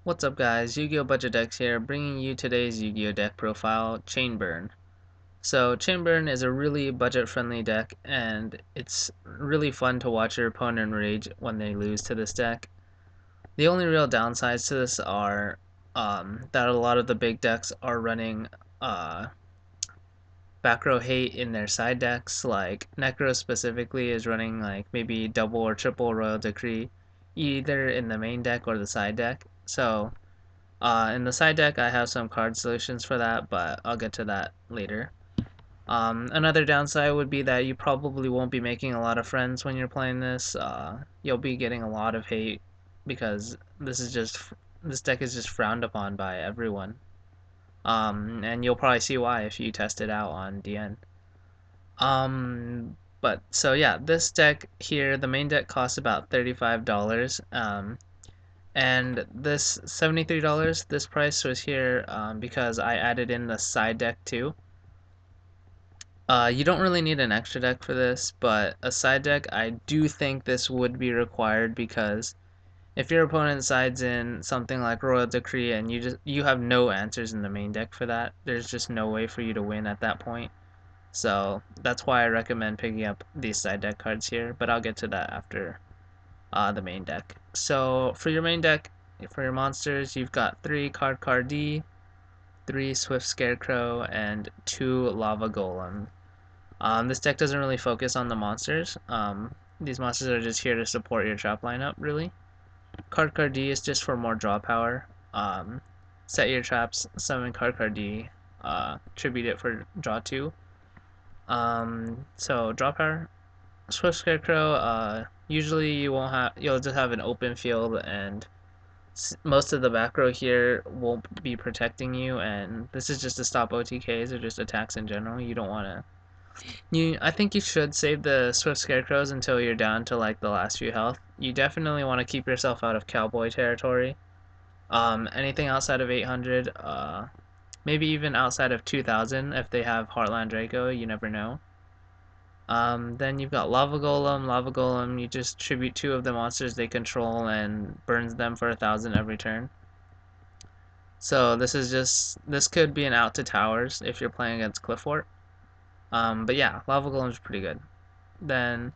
What's up guys, Yu-Gi-Oh! Budget Decks here, bringing you today's Yu-Gi-Oh! Deck profile, Chainburn. So Chainburn is a really budget-friendly deck, and it's really fun to watch your opponent rage when they lose to this deck. The only real downsides to this are that a lot of the big decks are running back row hate in their side decks, like Necro specifically is running like maybe double or triple Royal Decree, either in the main deck or the side deck. So in the side deck, I have some card solutions for that, but I'll get to that later. Another downside would be that you probably won't be making a lot of friends when you're playing this. You'll be getting a lot of hate because this deck is just frowned upon by everyone. And you'll probably see why if you test it out on DN. But so yeah, this deck here, the main deck costs about $35. And this $73, this price was here because I added in the side deck too. You don't really need an extra deck for this, but a side deck, I do think this would be required because if your opponent sides in something like Royal Decree and you have no answers in the main deck for that, there's just no way for you to win at that point. So that's why I recommend picking up these side deck cards here, but I'll get to that after the main deck. So for your main deck, for your monsters, you've got 3 Card D, 3 Swift Scarecrow, and 2 Lava Golem. This deck doesn't really focus on the monsters. These monsters are just here to support your trap lineup, really. Card D is just for more draw power. Set your traps, summon Card D, tribute it for draw 2. So draw power. Swift Scarecrow, usually you'll just have an open field, and most of the back row here won't be protecting you, and this is just to stop OTKs or just attacks in general. You don't want to. I think you should save the Swift Scarecrows until you're down to like the last few health. You definitely want to keep yourself out of Cowboy territory. Anything outside of 800, maybe even outside of 2000 if they have Heartland Draco, you never know. Then you've got Lava Golem. Lava Golem, you just tribute 2 of the monsters they control and burns them for 1,000 every turn. So this could be an out to towers if you're playing against Cliffort. But yeah, Lava Golem's pretty good. Then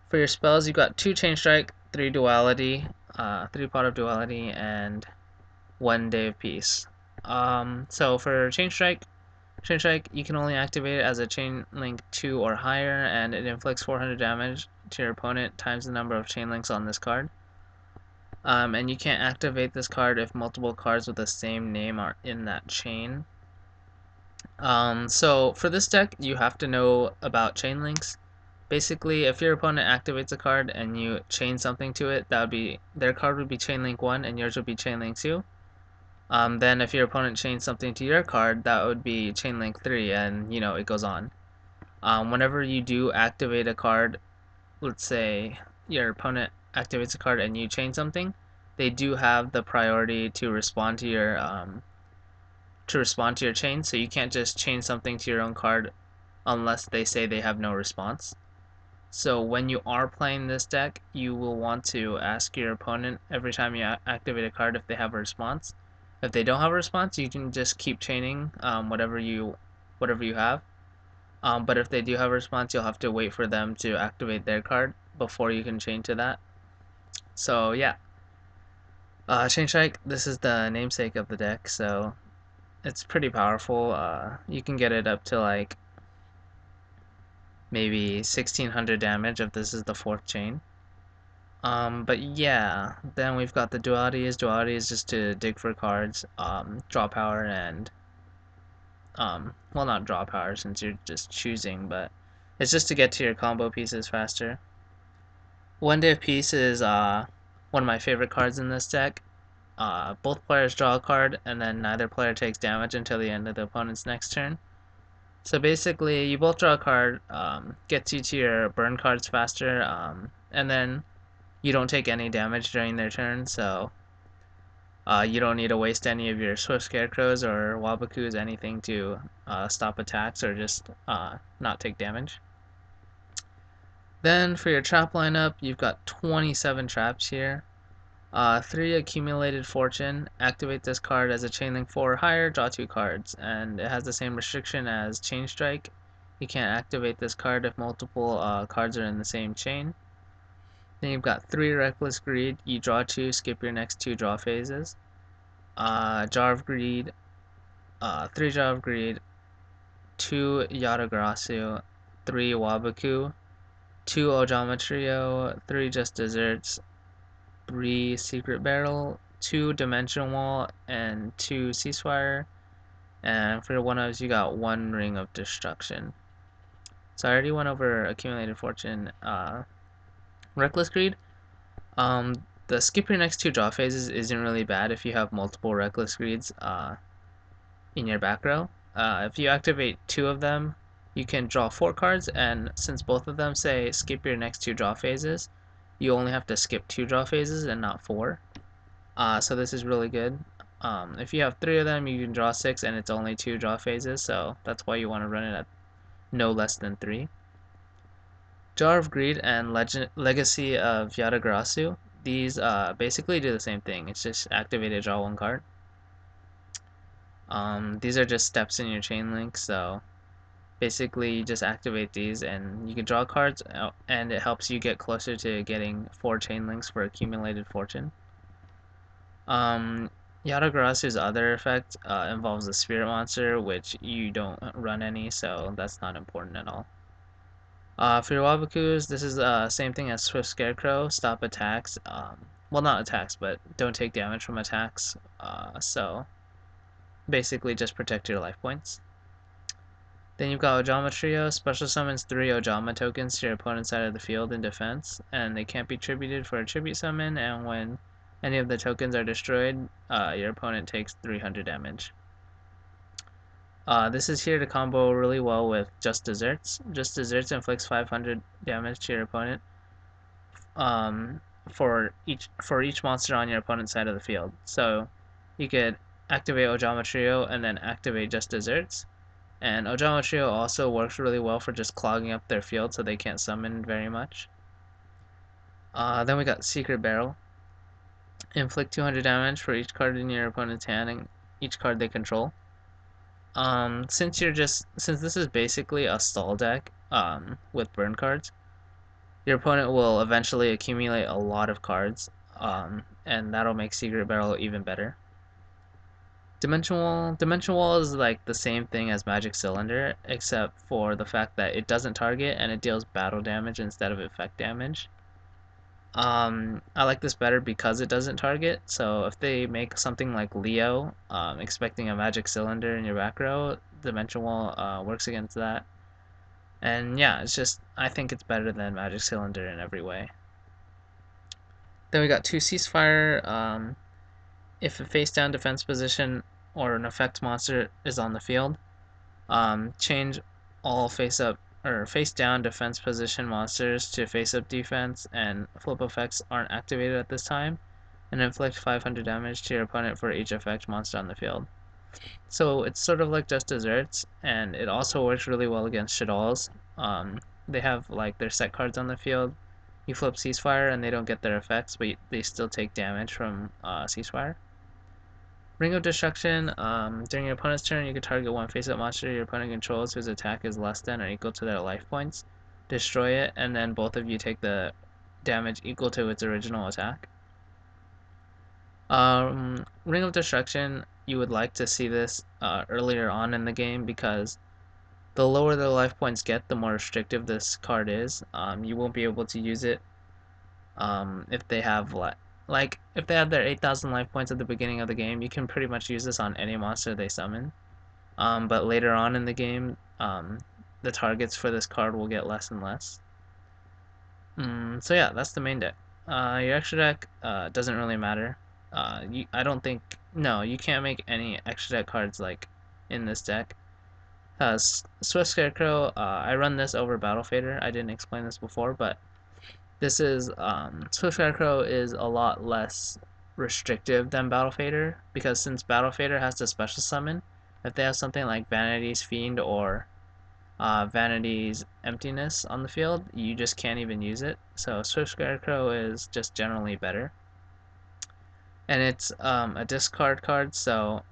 for your spells, you've got 2 Chain Strike, 3 Duality, 3 Pot of Duality, and 1 Day of Peace. So for Chain Strike, you can only activate it as a chain link 2 or higher, and it inflicts 400 damage to your opponent times the number of chain links on this card. And you can't activate this card if multiple cards with the same name are in that chain. So for this deck, you have to know about chain links. Basically, if your opponent activates a card and you chain something to it, their card would be chain link 1 and yours would be chain link 2. Then if your opponent chains something to your card, that would be chain link 3, and it goes on. Whenever you do activate a card, let's say your opponent activates a card and you chain something, they do have the priority to respond to your chain, so you can't just chain something to your own card unless they say they have no response. So when you are playing this deck, you will want to ask your opponent every time you activate a card if they have a response. If they don't have a response, you can just keep chaining whatever you have. But if they do have a response, you'll have to wait for them to activate their card before you can chain to that. So yeah, Chain Strike, this is the namesake of the deck, so it's pretty powerful. You can get it up to like maybe 1600 damage if this is the 4th chain. But yeah, then we've got the dualities. Duality is just to dig for cards, draw power, and well, not draw power since you're just choosing, but it's just to get to your combo pieces faster. 1 Day of Peace is one of my favorite cards in this deck. Both players draw a card, and then neither player takes damage until the end of the opponent's next turn. So basically, you both draw a card, gets you to your burn cards faster, and then you don't take any damage during their turn, so you don't need to waste any of your Swift Scarecrows or Wabakus, anything to stop attacks or just not take damage. Then for your trap lineup, you've got 27 traps here. 3 accumulated fortune. Activate this card as a chain link 4 or higher, draw 2 cards. And it has the same restriction as Chain Strike. You can't activate this card if multiple cards are in the same chain. Then you've got 3 Reckless Greed. You draw 2, skip your next 2 draw phases. Jar of Greed, 3 Jar of Greed, 2 Yatagarasu, 3 Wabaku, 2 Ojama Trio, 3 Just Desserts, 3 Secret Barrel, 2 Dimension Wall, and 2 Ceasefire. And for one of those, you got 1 Ring of Destruction. So I already went over Accumulated Fortune. Reckless Greed. The skip your next 2 draw phases isn't really bad if you have multiple Reckless Greeds in your back row. If you activate 2 of them, you can draw 4 cards, and since both of them say skip your next 2 draw phases, you only have to skip 2 draw phases and not 4. So this is really good. If you have 3 of them, you can draw 6, and it's only 2 draw phases, so that's why you want to run it at no less than 3. Jar of Greed and Legacy of Yatagarasu. These basically do the same thing. It's just activate it, draw 1 card. These are just steps in your chain link, so basically you just activate these and you can draw cards, and it helps you get closer to getting 4 chain links for accumulated fortune. Yatagarasu's other effect involves a spirit monster, which you don't run any, so that's not important at all. For your Wabakus, this is the same thing as Swift Scarecrow. Stop attacks. Well, not attacks, but don't take damage from attacks. So basically just protect your life points. Then you've got Ojama Trio. Special summons 3 Ojama tokens to your opponent's side of the field in defense, and they can't be tributed for a tribute summon, and when any of the tokens are destroyed, your opponent takes 300 damage. This is here to combo really well with Just Desserts. Just Desserts inflicts 500 damage to your opponent for each monster on your opponent's side of the field. So you could activate Ojama Trio and then activate Just Desserts. And Ojama Trio also works really well for just clogging up their field so they can't summon very much. Then we got Secret Barrel. Inflict 200 damage for each card in your opponent's hand and each card they control. Since this is basically a stall deck with burn cards, your opponent will eventually accumulate a lot of cards, and that'll make Secret Barrel even better. Dimension Wall is like the same thing as Magic Cylinder, except for the fact that it doesn't target and it deals battle damage instead of effect damage. I like this better because it doesn't target, so if they make something like Leo, expecting a Magic Cylinder in your back row, Dimension Wall works against that. And yeah, I think it's better than Magic Cylinder in every way. Then we got 2 Ceasefire. If a face down defense position or an effect monster is on the field, change all face up or face down defense position monsters to face up defense, and flip effects aren't activated at this time, and inflict 500 damage to your opponent for each effect monster on the field. So it's sort of like Just Desserts, and it also works really well against Shaddolls. They have like their set cards on the field. You flip Ceasefire and they don't get their effects, but they still take damage from Ceasefire. Ring of Destruction. During your opponent's turn, you can target one face-up monster your opponent controls whose attack is less than or equal to their life points. Destroy it, and then both of you take the damage equal to its original attack. Ring of Destruction, you would like to see this earlier on in the game because the lower the life points get, the more restrictive this card is. You won't be able to use it if they have if they have their 8,000 life points at the beginning of the game, you can pretty much use this on any monster they summon. But later on in the game, the targets for this card will get less and less. So yeah, that's the main deck. Your extra deck doesn't really matter. I don't think no, you can't make any extra deck cards like in this deck. Swift Scarecrow, I run this over Battle Fader. I didn't explain this before, but this is Swift Scarecrow is a lot less restrictive than Battle Fader because since Battle Fader has to special summon, if they have something like Vanity's Fiend or Vanity's Emptiness on the field, you just can't even use it. So Swift Scarecrow is just generally better. and it's a discard card, so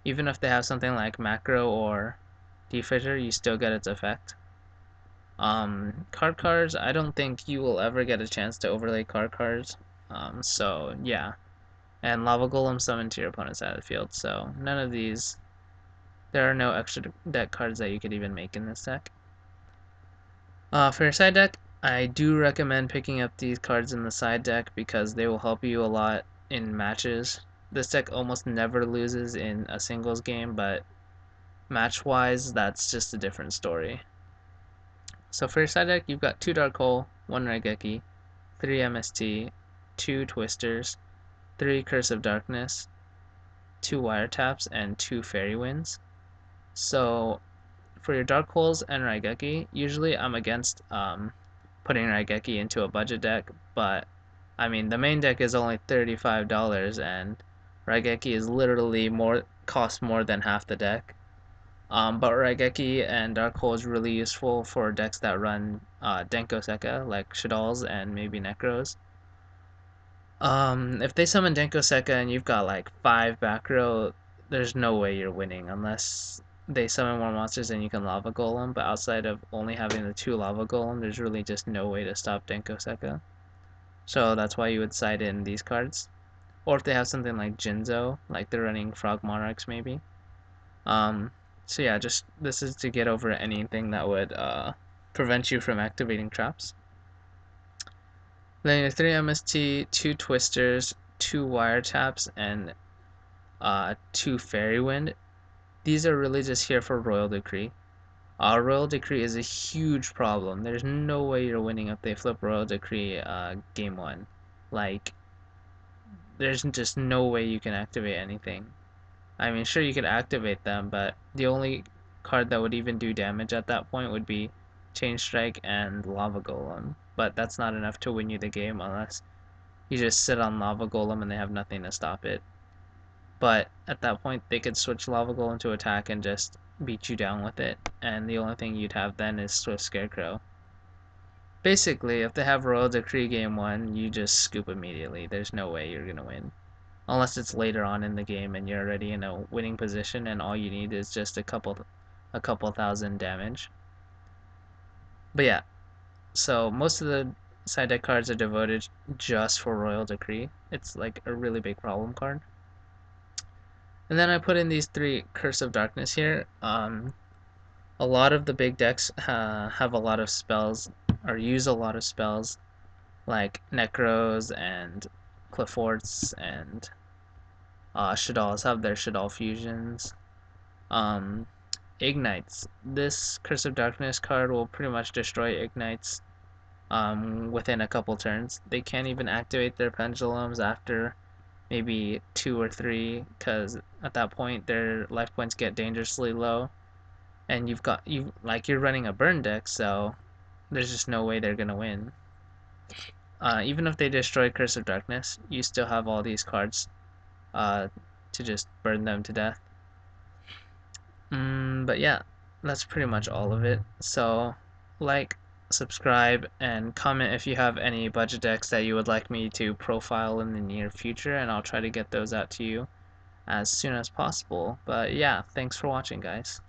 even if they have something like macro or defissure, you still get its effect. Card cards, I don't think you will ever get a chance to overlay card cards. So yeah, and Lava Golem summon to your opponent's side of the field. So none of these, there are no extra deck cards that you could even make in this deck. For your side deck, I do recommend picking up these cards in the side deck because they will help you a lot in matches. This deck almost never loses in a singles game, but match-wise, that's just a different story. So for your side deck, you've got 2 Dark Hole, 1 Raigeki, 3 MST, 2 Twisters, 3 Curse of Darkness, 2 Wiretaps, and 2 Fairy Winds. So for your Dark Holes and Raigeki, usually I'm against putting Raigeki into a budget deck, but I mean the main deck is only $35 and Raigeki is literally costs more than half the deck. But Raigeki and Dark Hole is really useful for decks that run Denko Sekka, like Shaddolls and maybe Necros. If they summon Denko Sekka and you've got like 5 back row, there's no way you're winning unless they summon more monsters and you can Lava Golem, but outside of only having the 2 Lava Golem, there's really just no way to stop Denko Sekka. So that's why you would side in these cards. Or if they have something like Jinzo, like they're running Frog Monarchs maybe. Um, so yeah, just this is to get over anything that would prevent you from activating traps. Then your 3 MST, 2 Twisters, 2 Wiretaps, and 2 Fairy Wind. These are really just here for Royal Decree. Royal Decree is a huge problem. There's no way you're winning if they flip Royal Decree game 1. Like, there's just no way you can activate anything. I mean, sure, you could activate them, but the only card that would even do damage at that point would be Chain Strike and Lava Golem. But that's not enough to win you the game unless you just sit on Lava Golem and they have nothing to stop it. But at that point, they could switch Lava Golem to attack and just beat you down with it, and the only thing you'd have then is Swift Scarecrow. Basically, if they have Royal Decree game 1, you just scoop immediately. There's no way you're gonna win. Unless it's later on in the game and you're already in a winning position and all you need is just a couple thousand damage. But yeah, so most of the side deck cards are devoted just for Royal Decree. It's like a really big problem card. And then I put in these 3 Curse of Darkness here. A lot of the big decks have a lot of spells or use a lot of spells like Necros and Clifforts and Shaddolls have their Shaddol fusions. Um, Ignites. This Curse of Darkness card will pretty much destroy Ignites within a couple turns. They can't even activate their pendulums after maybe 2 or 3 because at that point their life points get dangerously low and you're running a burn deck, so there's just no way they're gonna win. Even if they destroy Curse of Darkness, you still have all these cards uh, to just burn them to death. But yeah, that's pretty much all of it. So, like, subscribe, and comment if you have any budget decks that you would like me to profile in the near future, and I'll try to get those out to you as soon as possible. But yeah, thanks for watching, guys.